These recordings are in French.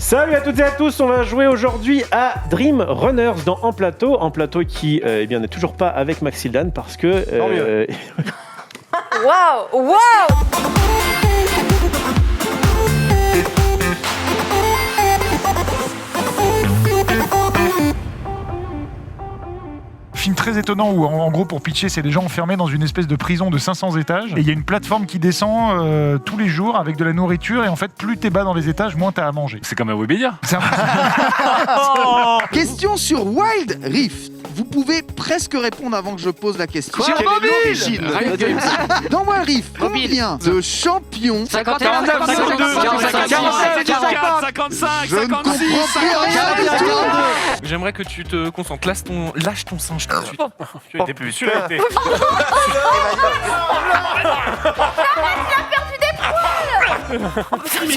Salut à toutes et à tous, on va jouer aujourd'hui à Dream Runners dans En Plateau qui n'est toujours pas avec Maxildan parce que... Waouh. Film très étonnant où en gros pour pitcher c'est des gens enfermés dans une espèce de prison de 500 étages et il y a une plateforme qui descend tous les jours avec de la nourriture et en fait plus t'es bas dans les étages moins t'as à manger. C'est comme un Webedia. Question sur Wild Rift. Vous pouvez presque répondre avant que je pose la question. Sur Quelle est l'origine Riot Games. Dans Wild Rift, combien de champions 51, 49, 52, 47, 44, 55, Je ne 56, comprends plus rien du tout. J'aimerais que tu te concentres. Lâche ton singe tout de suite. Tu étais plus sûr, était... Mais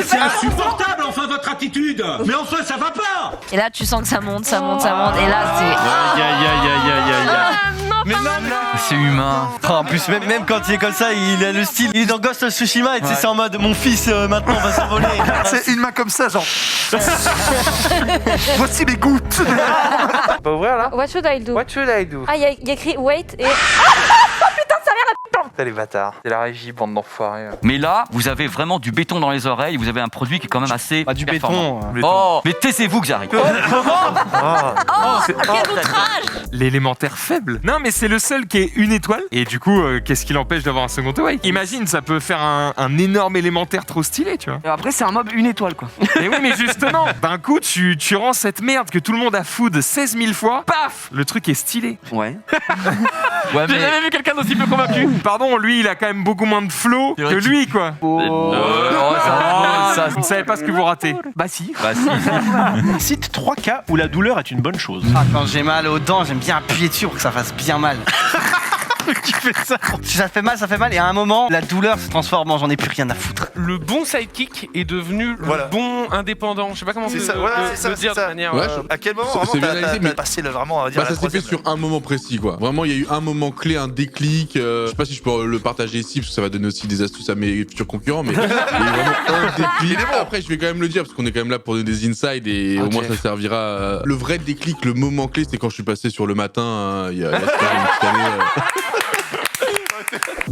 c'est insupportable, enfin, votre attitude. Mais enfin, ça va pas. Et là, tu sens que ça monte. Et là, c'est... Mais non, C'est humain. En plus, même quand il est comme ça, il a le style. Il est dans Ghost of Tsushima et tu sais, c'est en mode mon fils maintenant va s'envoler. C'est une main comme ça genre. Voici les gouttes. on peut ouvrir là. What should I do? What should I do? Ah, il y a écrit wait et... T'as les bâtards. C'est la régie, bande d'enfoirés. Mais là, vous avez vraiment du béton dans les oreilles. Vous avez un produit qui est quand même assez. Pas du performant. béton. Oh, mais taisez-vous, Xari. Quel outrage! L'élémentaire faible. Non, mais c'est le seul qui est une étoile. Et du coup, qu'est-ce qui l'empêche d'avoir un second away? Imagine, ça peut faire un énorme élémentaire trop stylé, tu vois. Et après, c'est un mob une étoile, quoi. Et oui, mais justement, d'un coup, tu rends cette merde que tout le monde a food 16 000 fois. Paf! Le truc est stylé. Ouais. Ouais, J'ai jamais vu quelqu'un d'aussi peu convaincu. Pardon, lui, il a quand même beaucoup moins de flow que lui, quoi. Vous Vous ne savez pas ce que vous ratez. Bah si. Cite 3 cas où la douleur est une bonne chose. Ah, quand j'ai mal aux dents, j'aime bien appuyer dessus pour que ça fasse bien mal. Qui fait ça? Si ça fait mal, ça fait mal. Et à un moment, la douleur se transforme en j'en ai plus rien à foutre. Le bon sidekick est devenu le bon indépendant. Je sais pas comment C'est le dire de manière. Ouais, À quel moment c'est bien vraiment analysé, mais- t'as passé vraiment à dire Bah, ça s'est fait sur un moment précis, quoi. Vraiment, il y a eu un moment clé, un déclic. Je sais pas si je peux le partager ici, parce que ça va donner aussi des astuces à mes futurs concurrents, mais il y a eu vraiment un déclic. Après, je vais quand même le dire, parce qu'on est quand même là pour donner des insides, et au moins ça servira. Le vrai déclic, le moment clé, c'est quand je suis passé sur le matin, il y a une petite année.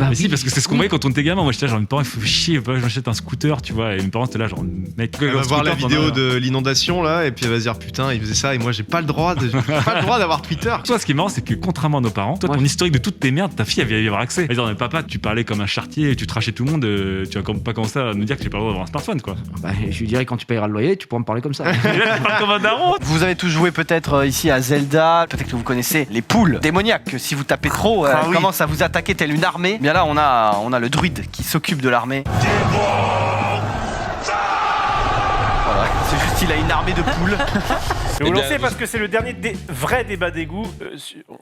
Mais si, parce que c'est ce qu'on voyait quand on était gamin. Moi, j'étais là, genre, mes parents, il faut chier, je m'achète un scooter, tu vois. Et mes parents étaient là, genre, mec, Elle va voir la vidéo de l'inondation là, et puis elle va se dire putain, il faisait ça, et moi j'ai pas le droit d'avoir Twitter. Toi, ce qui est marrant, c'est que contrairement à nos parents, toi, ton historique de toutes tes merdes, ta fille, elle vient y avoir accès. Elle va dire, mais papa, tu parlais comme un charretier, tu trachais tout le monde, tu vas pas commencer à nous dire que j'ai pas le droit d'avoir un smartphone, quoi. Bah, je lui dirais quand tu payeras le loyer, tu pourras me parler comme ça. Et là, tu parles comme un daron. Vous avez tous joué peut-être ici à Zelda, peut-être que vous connaissez les poules démoniaques, que si vous tapez trop, elles commencent à vous attaquer telle une armée. Bien là, on a le druide qui s'occupe de l'armée. Voilà, c'est juste, il a une armée de poules. Je vais vous lancer parce que c'est le dernier vrai débat d'égout.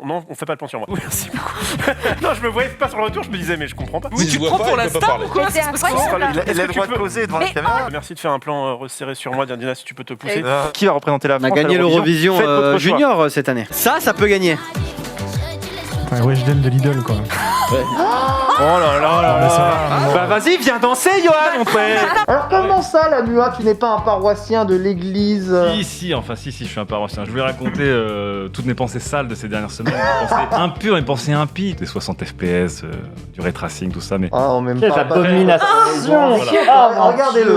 Non, on fait pas le plan sur moi. Merci beaucoup. Non, je me voyais pas sur le retour, je me disais, mais je comprends pas. Oui, tu te prends pour la star ou quoi? C'est incroyable! Il a le droit de poser devant la caméra. Merci de faire un plan resserré sur moi, Dina, si tu peux te pousser. Et- Qui va représenter la On France a gagné à l'Eurovision Faites votre choix. Junior cette année. Ça peut gagner. Ouais, je donne de l'idole quoi. Oh là là là là. Bah vas-y, viens danser, Johan, mon frère. Alors comment ça, la MUA, tu n'es pas un paroissien de l'église Si, je suis un paroissien. Je voulais raconter toutes mes pensées sales de ces dernières semaines. Mes pensées impures, mes pensées impies. Des 60 FPS, du ray tracing, tout ça, mais. Ah, on m'aime Quelle pas. abomination. Regardez-le.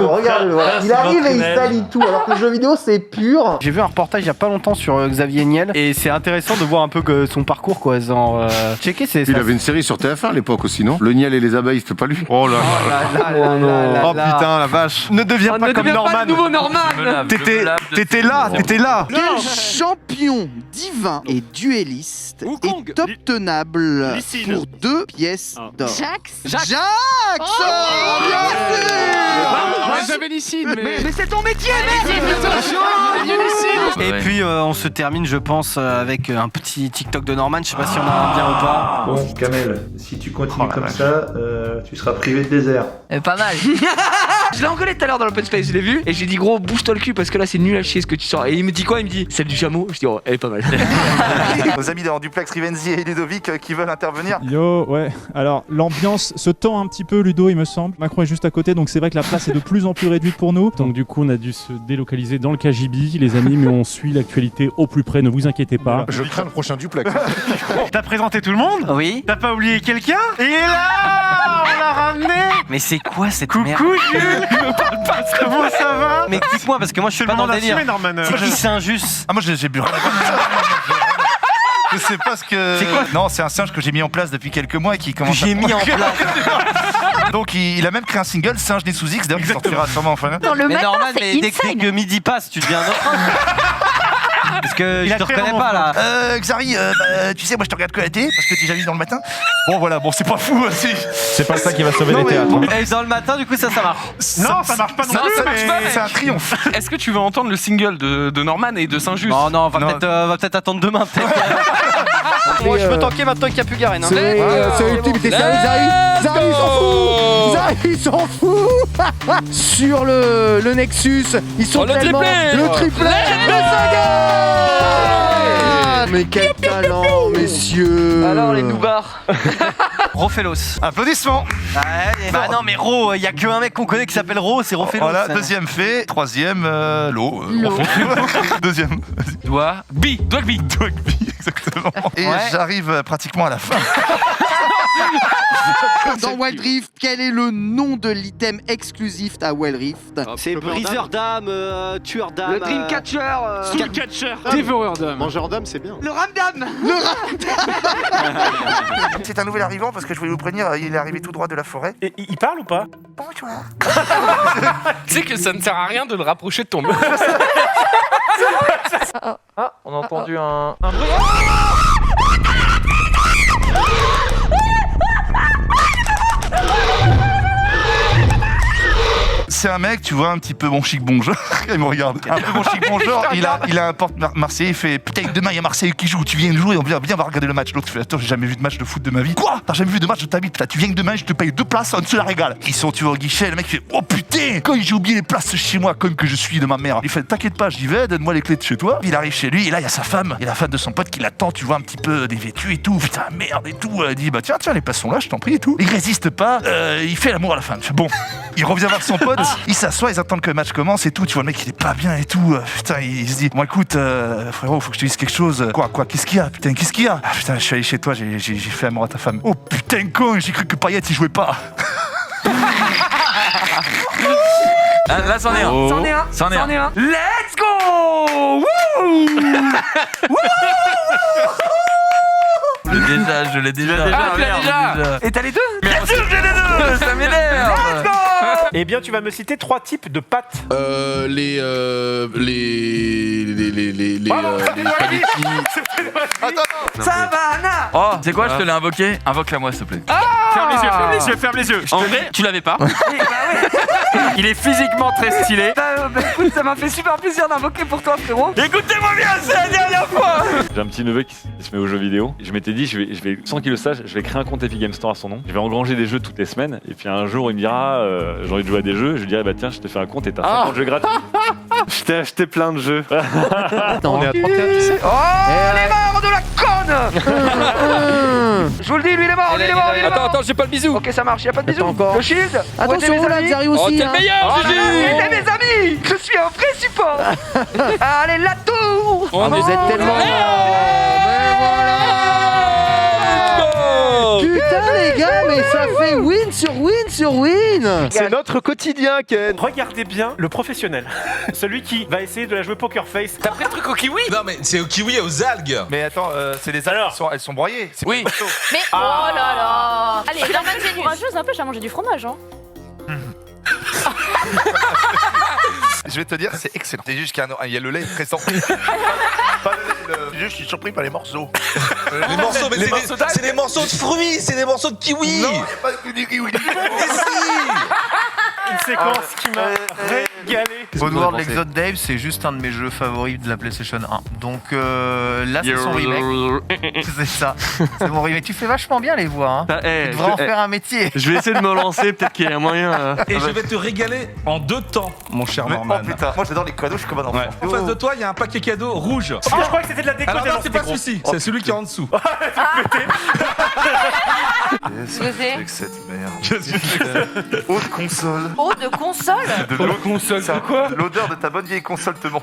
Voilà, Il c'est arrive et il Martinel. salit tout, alors que le jeu vidéo c'est pur. J'ai vu un reportage il y a pas longtemps sur Xavier Niel et c'est intéressant de voir un peu que son parcours quoi. Genre, checker c'est. Il avait une série sur TF1 à l'époque aussi, non? Le Niel et les abeilles, c'était pas lui? Oh là là. Oh putain, la vache. Ne deviens pas comme Norman. nouveau Norman. T'étais là. Quel champion divin et duelliste est obtenable pour 2 pièces d'or? Jax! Jax oh, bien sûr. Moi j'avais Licine, Mais c'est ton métier, mec. Et puis on se termine je pense avec un petit TikTok de Norman. Je sais pas si on a un bien ou pas. Bon, Kamel, si tu continues comme ça, tu seras privé de désert. Pas mal! Je l'ai engueulé tout à l'heure dans l'open space, je l'ai vu. Et j'ai dit gros, bouge-toi le cul parce que là c'est nul à chier ce que tu sors. Et il me dit quoi? Il me dit celle du chameau. Je dis oh, elle est pas mal. Nos amis dans Duplex, Rivenzi et Ludovic qui veulent intervenir. Yo, ouais. Alors, l'ambiance se tend un petit peu, Ludo, il me semble. Macron est juste à côté, donc c'est vrai que la place est de plus en plus réduite pour nous. Donc, du coup, on a dû se délocaliser dans le KGB, les amis, mais on suit l'actualité au plus près, ne vous inquiétez pas. Je crains le prochain Duplex. T'as présenté tout le monde? Oui. T'as pas oublié quelqu'un? Et là, on l'a ramené. Mais c'est quoi cette Coucou merde? Jules. Comment ça va? Mais explique-moi parce que moi je suis pas dans le délire. C'est qui Saint-Just? Ah moi j'ai bu rien. Je sais pas ce que... C'est quoi? Non, c'est un singe que j'ai mis en place depuis quelques mois et qui commence J'ai mis en place. Donc il a même créé un single, Singe né sous X, d'ailleurs qui sortira sûrement en fin d'année. Dans le Mais matin, normal, c'est mais dès insane. que midi passe, tu deviens un autre. Parce que je te reconnais pas là. Xari, tu sais, moi je te regarde que la télé parce que t'es jamais vu dans le matin. Bon voilà, bon c'est pas fou aussi. C'est pas ça qui va sauver les théâtres. Et dans le matin, du coup, ça marche. Non, ça marche pas non plus. mais- C'est un triomphe. Est-ce que tu veux entendre le single de Norman et de Saint-Just? Non, on va peut-être attendre demain. Moi, je peux tanker maintenant qu'il n'y a plus Garen. C'est ultime, t'es sérieux, Zari il s'en fout. Zari il s'en fout. Sur le Nexus, ils sont tellement... Le triplé. Mais quel talent, messieurs. Alors les noubards. Rofelos. Applaudissements. Bah non, mais Ro, il y a qu'un mec qu'on connaît qui s'appelle Ro, c'est Rofelos. Voilà, deuxième fait, troisième, l'eau. Deuxième. Dogby. Dogby, exactement. Et Ouais. j'arrive pratiquement à la fin. Dans Wild Rift, quel est le nom de l'item exclusif à Wild Rift? C'est briseur d'âme, tueur d'âme. Le Dreamcatcher. Soulcatcher. Dévoreur d'âme. Mangeur d'âme, c'est bien. Le Ramdam. C'est un nouvel arrivant parce que je voulais vous prévenir, il est arrivé tout droit de la forêt. Et il parle ou pas? Bonjour. Tu sais que ça ne sert à rien de le rapprocher de ton meuf. Ah, on a entendu un bruit. C'est un mec, tu vois, un petit peu bon chic bon genre. Il me regarde. Un peu bon chic bon genre. Il a un porte Marseille. Il fait putain, demain il y a Marseille qui joue. Tu viens jouer, on va regarder le match. L'autre fait attends, j'ai jamais vu de match de foot de ma vie. Quoi? T'as jamais vu de match de ta vie? Putain, tu viens demain, je te paye 2 places, on se la régale. Ils sont tu vois au guichet. Le mec fait oh putain, quand j'ai oublié les places chez moi, comme que je suis de ma mère. Il fait t'inquiète pas, j'y vais, donne-moi les clés de chez toi. Il arrive chez lui et là il y a sa femme et la femme de son pote qui l'attend. Tu vois un petit peu dévêtue et tout. Putain merde et tout. Il dit bah tiens les places sont là, je t'en prie et tout. Il résiste pas. Il fait l'amour à la fin. Bon, il revient voir son pote. Il s'assoit. Ils attendent que le match commence et tout. Tu vois, le mec, il est pas bien et tout. Putain, il se dit bon, écoute, frérot, faut que je te dise quelque chose. Quoi, qu'est-ce qu'il y a? Putain, qu'est-ce qu'il y a? Ah, putain, je suis allé chez toi, j'ai fait amour à ta femme. Oh putain, con, j'ai cru que Payet, il jouait pas. Là, c'en est un. C'en est un. Let's go. Wouh. Je l'ai déjà. Ah, tu l'as déjà. Et t'as les deux? Bien sûr, j'ai les deux. Ça m'énerve. Let's go. Eh bien, tu vas me citer 3 types de pâtes. Les spaghettis. Savannah. Oh, c'est quoi? Je te l'ai invoqué. Invoque-la moi, s'il te plaît. Ferme les yeux. En vrai, tu l'avais pas. Il est physiquement très stylé. Bah écoute, ça m'a fait super plaisir d'invoquer pour toi, frérot. Écoutez-moi bien, c'est la dernière fois. J'ai un petit neveu qui se met aux jeux vidéo. Je m'étais dit, je vais, sans qu'il le sache, je vais créer un compte Epic Game Store à son nom. Je vais engranger des jeux toutes les semaines. Et puis un jour, il me dira, j'ai envie de jouer à des jeux. Je lui dirai, bah tiens, je te fais un compte et t'as 50 jeux gratuits. Je t'ai acheté plein de jeux. On est à 31, tu sais. Oh, il est mort de la conne. Je vous le dis, lui il est mort, Attends, j'ai pas le bisou. Ok, ça marche, y'a pas de bisous. encore. Le shield. Attention, Roland, Zari aussi. t'es le meilleur, Oh, Gigi. mes amis, je suis un vrai support. Allez, la tour. Ah, vous êtes tellement... Putain les gars, mais ça fait win sur win sur win. C'est notre quotidien, Ken. Regardez bien le professionnel. Celui qui va essayer de la jouer Poker Face. T'as pris le truc au kiwi? Non mais c'est au kiwi et aux algues. Mais attends, c'est des algues, elles sont broyées. C'est Oui. pas du tout. Mais oh là là. Allez, Norman Genius. Courageuse, un peu, j'ai mangé du fromage, hein. Je vais te dire, c'est excellent. C'est juste qu'il y a le lait présent. Pas le lait, je suis surpris par les morceaux. Les morceaux, mais c'est des morceaux de fruits, c'est des morceaux de kiwi. Non, pas que du kiwi. Une séquence qui m'a régalé. Oddworld Exode Dave, c'est juste un de mes jeux favoris de la PlayStation 1. Donc là, c'est son remake. C'est ça. C'est mon remake. Tu fais vachement bien les voix. Hein. Tu devrais en faire un métier. Je vais essayer de me lancer, peut-être qu'il y a moyen. Et je vais te régaler en 2 temps, mon cher Norman. Oh putain, moi j'adore les cadeaux, je suis comme un enfant. En face de toi, il y a un paquet cadeau rouge. Ah, je crois que c'était de la déco. Alors non, c'est pas celui-ci, c'est celui qui est en dessous. Avec cette merde. Haute console. Oh, de console. De l'autre console, c'est quoi? L'odeur de ta bonne vieille console te ment.